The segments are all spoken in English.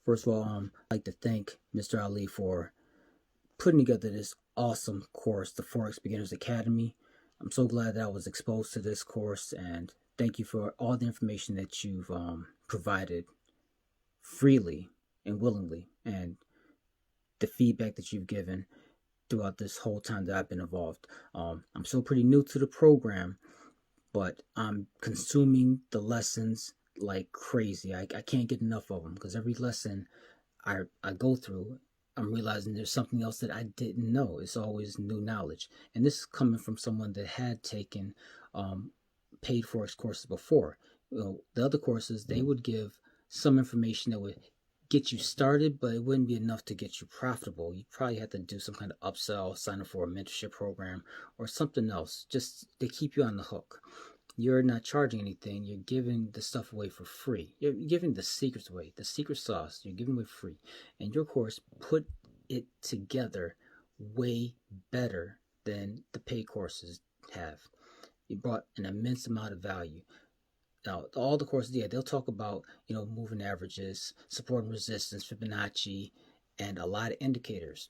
First of all, I'd like to thank Mr. Ali for putting together this awesome course, the Forex Beginners Academy. I'm so glad that I was exposed to this course, and thank you for all the information that you've provided freely and willingly, and the feedback that you've given throughout this whole time that I've been involved. I'm still pretty new to the program, but I'm consuming the lessons like crazy. I can't get enough of them because every lesson I go through, I'm realizing there's something else that I didn't know. It's always new knowledge. And this is coming from someone that had taken paid Forex courses before. The other courses, they would give some information that would get you started, but it wouldn't be enough to get you profitable. You probably have to do some kind of upsell, sign up for a mentorship program or something else just to keep you on the hook. You're not charging anything. You're giving the stuff away for free. You're giving the secrets away, the secret sauce. You're giving away free. And your course put it together way better than the paid courses have. It brought an immense amount of value. Now, all the courses, yeah, they'll talk about, moving averages, support and resistance, Fibonacci, and a lot of indicators.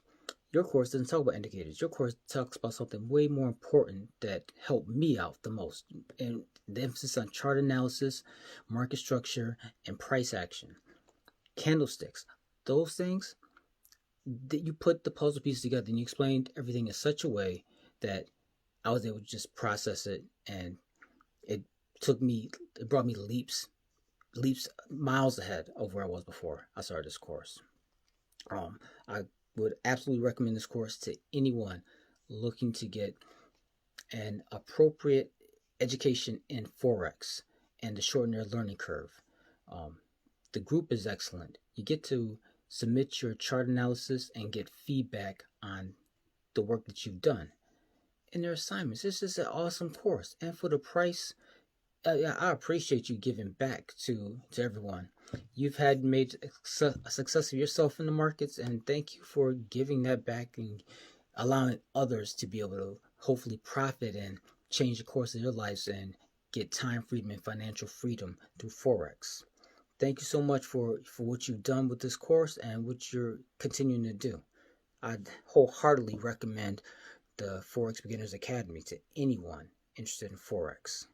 Your course doesn't talk about indicators. Your course talks about something way more important that helped me out the most. And the emphasis on chart analysis, market structure, and price action. Candlesticks. Those things, that you put the puzzle pieces together and you explained everything in such a way that I was able to just process it, and it brought me leaps miles ahead of where I was before I started this course. I would absolutely recommend this course to anyone looking to get an appropriate education in Forex and to shorten their learning curve. The group is excellent. You get to submit your chart analysis and get feedback on the work that you've done. And their assignments. This is an awesome course. And for the price, I appreciate you giving back to everyone. You've made a success of yourself in the markets, and thank you for giving that back and allowing others to be able to hopefully profit and change the course of their lives and get time freedom and financial freedom through Forex. Thank you so much for what you've done with this course and what you're continuing to do. I'd wholeheartedly recommend the Forex Beginners Academy to anyone interested in Forex.